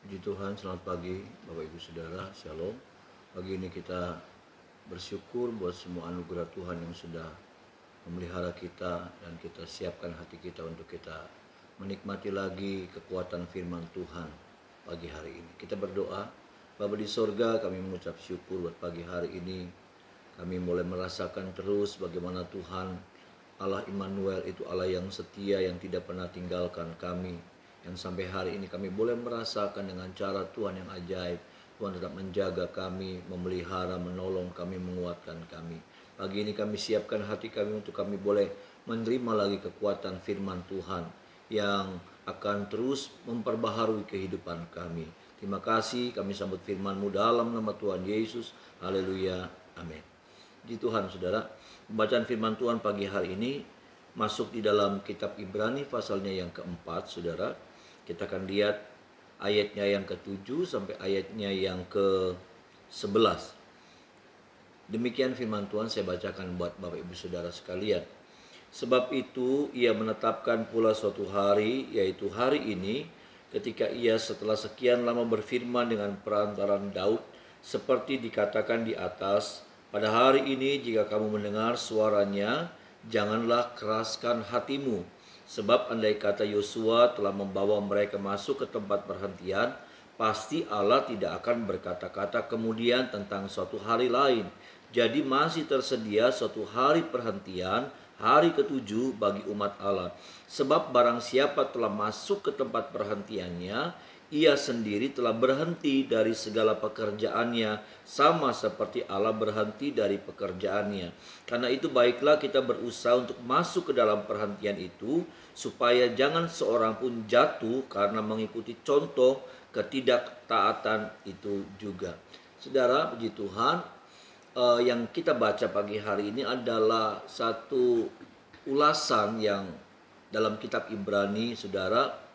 Puji Tuhan, selamat pagi Bapak Ibu Saudara, Shalom. Pagi ini kita bersyukur buat semua anugerah Tuhan yang sudah memelihara kita dan kita siapkan hati kita untuk kita menikmati lagi kekuatan firman Tuhan pagi hari ini. Kita berdoa, Bapa di sorga, kami mengucap syukur buat pagi hari ini. Kami mulai merasakan terus bagaimana Tuhan Allah Immanuel itu Allah yang setia, yang tidak pernah tinggalkan kami. Yang sampai hari ini kami boleh merasakan dengan cara Tuhan yang ajaib. Tuhan tetap menjaga kami, memelihara, menolong kami, menguatkan kami. Pagi ini kami siapkan hati kami untuk kami boleh menerima lagi kekuatan firman Tuhan yang akan terus memperbaharui kehidupan kami. Terima kasih, kami sambut firman-Mu dalam nama Tuhan Yesus. Haleluya, amin. Puji Tuhan, saudara. Pembacaan firman Tuhan pagi hari ini masuk di dalam kitab Ibrani pasalnya yang keempat, saudara. Kita akan lihat ayatnya yang ke-7 sampai ayatnya yang ke-11. Demikian firman Tuhan saya bacakan buat Bapak Ibu Saudara sekalian. Sebab itu ia menetapkan pula suatu hari, yaitu hari ini, ketika ia setelah sekian lama berfirman dengan perantaran Daud, seperti dikatakan di atas, pada hari ini jika kamu mendengar suaranya, janganlah keraskan hatimu. Sebab andai kata Yosua telah membawa mereka masuk ke tempat perhentian, pasti Allah tidak akan berkata-kata kemudian tentang suatu hari lain. Jadi masih tersedia suatu hari perhentian, hari ke-7 bagi umat Allah. Sebab barang siapa telah masuk ke tempat perhentiannya, ia sendiri telah berhenti dari segala pekerjaannya, sama seperti Allah berhenti dari pekerjaannya. Karena itu baiklah kita berusaha untuk masuk ke dalam perhentian itu, supaya jangan seorang pun jatuh karena mengikuti contoh ketidaktaatan itu juga. Saudara, puji Tuhan, yang kita baca pagi hari ini adalah satu ulasan yang dalam kitab Ibrani, saudara.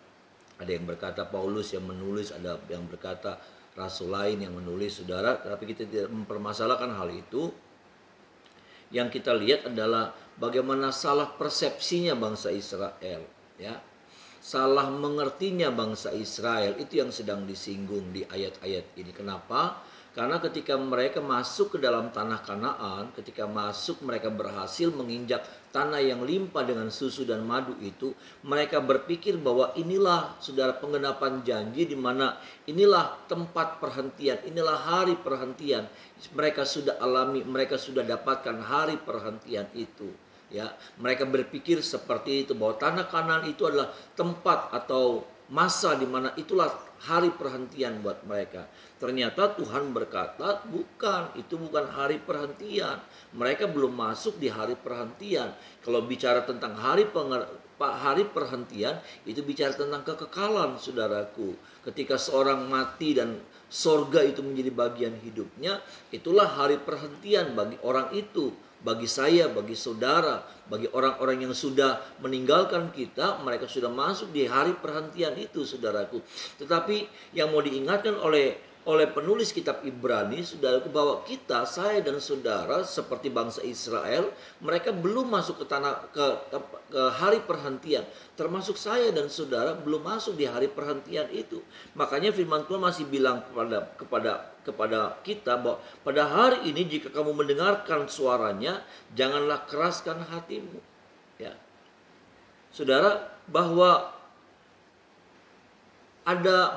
Ada yang berkata Paulus yang menulis, ada yang berkata rasul lain yang menulis, saudara. Tapi kita tidak mempermasalahkan hal itu. Yang kita lihat adalah bagaimana salah persepsinya bangsa Israel, ya. Salah mengertinya bangsa Israel, itu yang sedang disinggung di ayat-ayat ini. Kenapa? Karena ketika mereka masuk ke dalam tanah Kanaan, ketika masuk mereka berhasil menginjak tanah yang limpah dengan susu dan madu itu, mereka berpikir bahwa inilah, saudara, penggenapan janji, di mana inilah tempat perhentian, inilah hari perhentian. Mereka sudah alami, mereka sudah dapatkan hari perhentian itu. Ya, mereka berpikir seperti itu, bahwa tanah Kanaan itu adalah tempat atau masa di mana itulah hari perhentian buat mereka. Ternyata Tuhan berkata, bukan, itu bukan hari perhentian. Mereka belum masuk di hari perhentian. Kalau bicara tentang hari perhentian, itu bicara tentang kekekalan, saudaraku. Ketika seorang mati dan sorga itu menjadi bagian hidupnya, itulah hari perhentian bagi orang itu. Bagi saya, bagi saudara, bagi orang-orang yang sudah meninggalkan kita, mereka sudah masuk di hari perhentian itu, saudaraku. Tetapi yang mau diingatkan oleh penulis kitab Ibrani, saudaraku, bahwa kita, saya dan saudara, seperti bangsa Israel, mereka belum masuk ke hari perhentian. Termasuk saya dan saudara belum masuk di hari perhentian itu. Makanya firman Tuhan masih bilang kepada kita bahwa pada hari ini jika kamu mendengarkan suaranya, janganlah keraskan hatimu. Ya, saudara, bahwa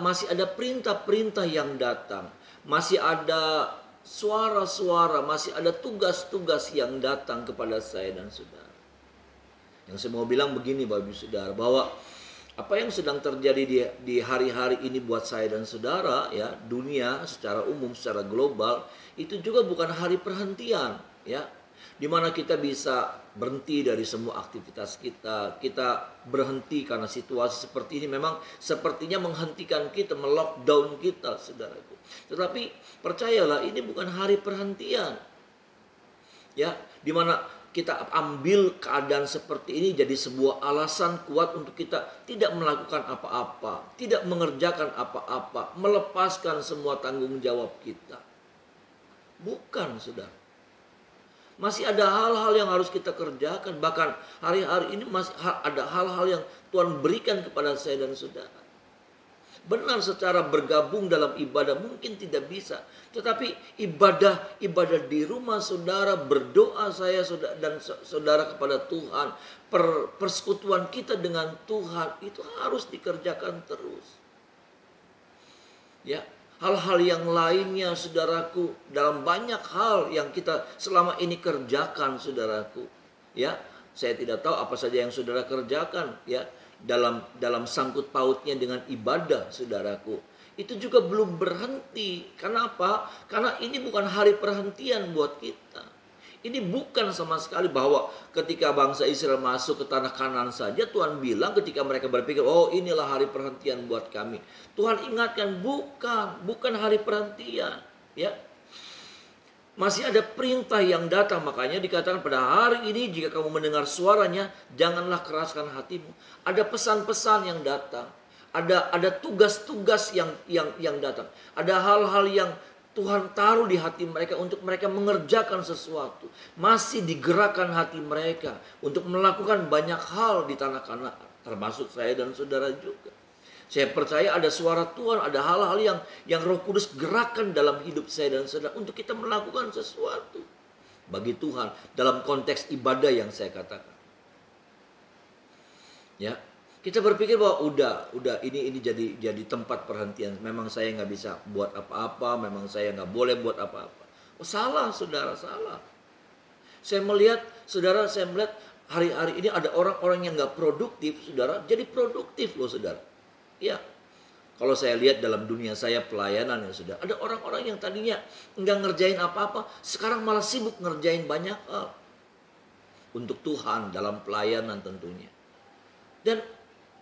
masih ada perintah-perintah yang datang, masih ada suara-suara, masih ada tugas-tugas yang datang kepada saya dan saudara. Yang saya mau bilang begini, Bapak Ibu Saudara, bahwa apa yang sedang terjadi di hari-hari ini buat saya dan saudara, ya, dunia secara umum, secara global, itu juga bukan hari perhentian, ya. Di mana kita bisa berhenti dari semua aktivitas kita. Kita berhenti karena situasi seperti ini memang sepertinya menghentikan kita, melockdown kita, saudaraku. Tetapi percayalah, ini bukan hari perhentian. Ya, di mana kita ambil keadaan seperti ini jadi sebuah alasan kuat untuk kita tidak melakukan apa-apa, tidak mengerjakan apa-apa, melepaskan semua tanggung jawab kita. Bukan, saudara. Masih ada hal-hal yang harus kita kerjakan. Bahkan hari-hari ini masih ada hal-hal yang Tuhan berikan kepada saya dan saudara. Benar, secara bergabung dalam ibadah mungkin tidak bisa. Tetapi ibadah di rumah saudara, berdoa saya dan saudara kepada Tuhan, persekutuan kita dengan Tuhan itu harus dikerjakan terus. Ya, hal-hal yang lainnya saudaraku, dalam banyak hal yang kita selama ini kerjakan saudaraku, ya, saya tidak tahu apa saja yang saudara kerjakan, ya, dalam sangkut pautnya dengan ibadah saudaraku. Itu juga belum berhenti. Kenapa? Karena ini bukan hari perhentian buat kita. Ini bukan sama sekali bahwa ketika bangsa Israel masuk ke tanah Kanaan saja Tuhan bilang ketika mereka berpikir, oh inilah hari perhentian buat kami. Tuhan ingatkan, bukan hari perhentian, ya. Masih ada perintah yang datang, makanya dikatakan pada hari ini jika kamu mendengar suaranya, janganlah keraskan hatimu. Ada pesan-pesan yang datang, ada tugas-tugas yang datang, ada hal-hal yang Tuhan taruh di hati mereka untuk mereka mengerjakan sesuatu. Masih digerakkan hati mereka untuk melakukan banyak hal di tanah Kanaan, termasuk saya dan saudara juga. Saya percaya ada suara Tuhan, ada hal-hal yang Roh Kudus gerakan dalam hidup saya dan saudara untuk kita melakukan sesuatu bagi Tuhan dalam konteks ibadah yang saya katakan. Ya, kita berpikir bahwa udah ini jadi tempat perhentian. Memang saya nggak bisa buat apa-apa, memang saya nggak boleh buat apa-apa. Oh, salah saudara, salah. Saya melihat hari-hari ini ada orang-orang yang nggak produktif, saudara, jadi produktif loh saudara. Ya, kalau saya lihat dalam dunia saya pelayanan ya sudah, ada orang-orang yang tadinya nggak ngerjain apa-apa, sekarang malah sibuk ngerjain banyak hal untuk Tuhan dalam pelayanan tentunya. Dan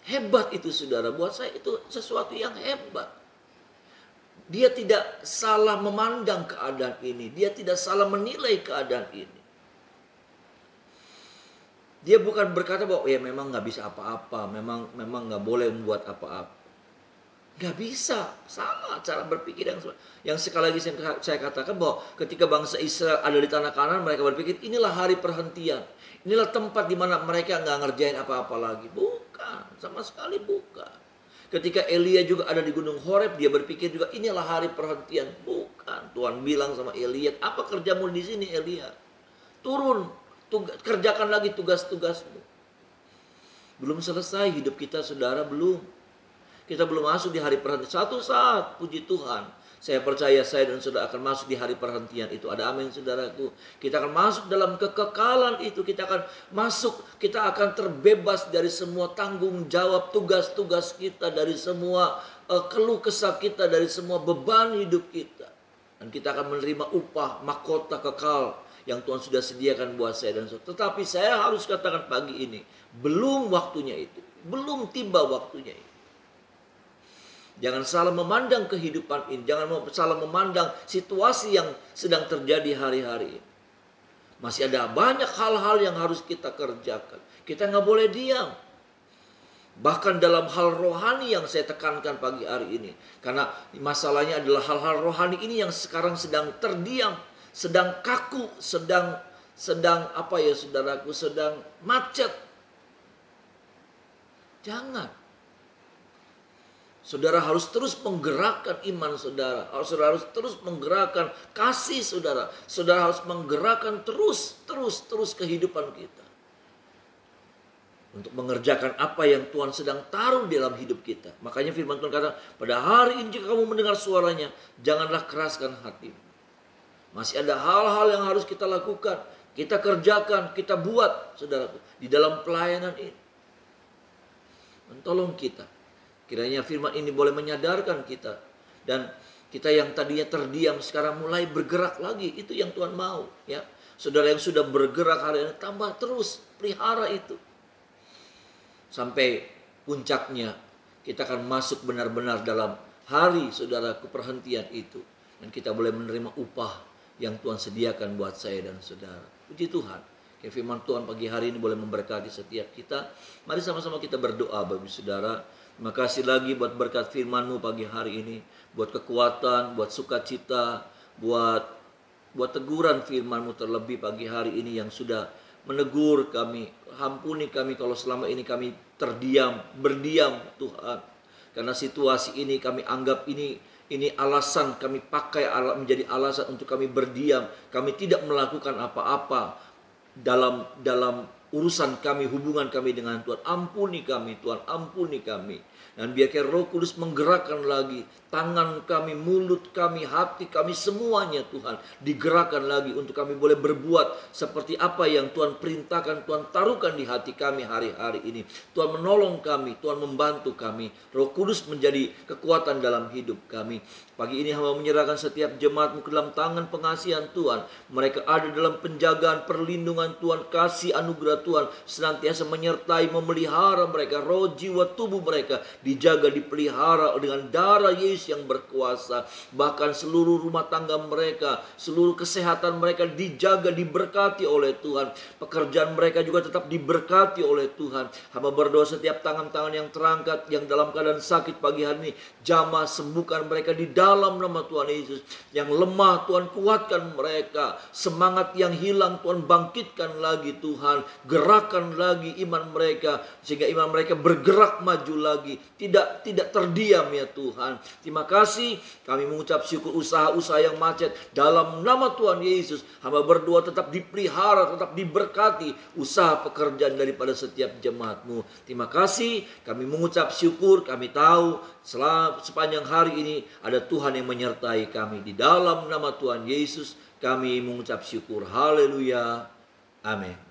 hebat itu saudara, buat saya itu sesuatu yang hebat. Dia tidak salah memandang keadaan ini, dia tidak salah menilai keadaan ini. Dia bukan berkata bahwa ya memang nggak bisa apa-apa, memang nggak boleh membuat apa-apa. Nggak bisa, salah cara berpikir yang sekali lagi saya katakan bahwa ketika bangsa Israel ada di tanah Kanaan, mereka berpikir inilah hari perhentian, inilah tempat di mana mereka nggak ngerjain apa-apa lagi. Bukan, sama sekali bukan. Ketika Elia juga ada di Gunung Horeb, dia berpikir juga inilah hari perhentian. Bukan, Tuhan bilang sama Elia, apa kerjamu di sini Elia? Turun. Kerjakan lagi tugas-tugasmu. Belum selesai hidup kita saudara, belum. Kita belum masuk di hari perhentian. Satu saat, puji Tuhan, saya percaya saya dan saudara akan masuk di hari perhentian itu. Ada amin saudaraku. Kita akan masuk dalam kekekalan itu. Kita akan terbebas dari semua tanggung jawab tugas-tugas kita, dari semua keluh kesah kita, dari semua beban hidup kita. Dan kita akan menerima upah mahkota kekal yang Tuhan sudah sediakan buat saya dan saudara. Tetapi saya harus katakan pagi ini, belum waktunya itu. Belum tiba waktunya itu. Jangan salah memandang kehidupan ini. Jangan salah memandang situasi yang sedang terjadi hari-hari ini. Masih ada banyak hal-hal yang harus kita kerjakan. Kita nggak boleh diam. Bahkan dalam hal rohani yang saya tekankan pagi hari ini. Karena masalahnya adalah hal-hal rohani ini yang sekarang sedang terdiam, sedang kaku, sedang apa ya saudaraku, sedang macet. Jangan. Saudara harus terus menggerakkan iman saudara. Saudara harus terus menggerakkan kasih saudara. Saudara harus menggerakkan terus kehidupan kita. Untuk mengerjakan apa yang Tuhan sedang taruh dalam hidup kita. Makanya firman Tuhan kata, pada hari ini jika kamu mendengar suaranya, janganlah keraskan hatimu. Masih ada hal-hal yang harus kita lakukan. Kita kerjakan, kita buat saudaraku. Di dalam pelayanan ini. Tolong kita. Kiranya firman ini boleh menyadarkan kita. Dan kita yang tadinya terdiam sekarang mulai bergerak lagi. Itu yang Tuhan mau. Ya. Saudara yang sudah bergerak hari ini, tambah terus. Pelihara itu. Sampai puncaknya kita akan masuk benar-benar dalam hari saudaraku perhentian itu. Dan kita boleh menerima upah yang Tuhan sediakan buat saya dan saudara. Puji Tuhan. Firman Tuhan pagi hari ini boleh memberkati setiap kita. Mari sama-sama kita berdoa bagi saudara. Terima kasih lagi buat berkat firman-Mu pagi hari ini. Buat kekuatan, buat sukacita, buat teguran firman-Mu terlebih pagi hari ini yang sudah menegur kami. Ampuni kami kalau selama ini kami berdiam Tuhan. Karena situasi ini kami anggap ini alasan kami pakai menjadi alasan untuk kami berdiam. Kami tidak melakukan apa-apa dalam urusan kami, hubungan kami dengan Tuhan. Ampuni kami Tuhan, ampuni kami. Dan biarkan Roh Kudus menggerakkan lagi tangan kami, mulut kami, hati kami, semuanya Tuhan. Digerakkan lagi untuk kami boleh berbuat seperti apa yang Tuhan perintahkan, Tuhan taruhkan di hati kami hari-hari ini. Tuhan menolong kami, Tuhan membantu kami. Roh Kudus menjadi kekuatan dalam hidup kami. Pagi ini hamba menyerahkan setiap jemaatmu ke dalam tangan pengasihan Tuhan. Mereka ada dalam penjagaan, perlindungan Tuhan, kasih anugerah Tuhan senantiasa menyertai, memelihara mereka. Roh, jiwa, tubuh mereka dijaga, dipelihara dengan darah Yesus yang berkuasa. Bahkan seluruh rumah tangga mereka, seluruh kesehatan mereka dijaga, diberkati oleh Tuhan. Pekerjaan mereka juga tetap diberkati oleh Tuhan. Hamba berdoa setiap tangan-tangan yang terangkat, yang dalam keadaan sakit pagi hari ini, jamah sembuhkan mereka di dalam nama Tuhan Yesus. Yang lemah Tuhan kuatkan mereka. Semangat yang hilang Tuhan bangkitkan lagi Tuhan. Gerakkan lagi iman mereka sehingga iman mereka bergerak maju lagi. Tidak terdiam ya Tuhan. Terima kasih, kami mengucap syukur usaha-usaha yang macet dalam nama Tuhan Yesus. Hamba berdoa tetap dipelihara, tetap diberkati usaha pekerjaan daripada setiap jemaatmu. Terima kasih, kami mengucap syukur. Kami tahu sepanjang hari ini ada Tuhan yang menyertai kami. Di dalam nama Tuhan Yesus kami mengucap syukur. Haleluya. Amin.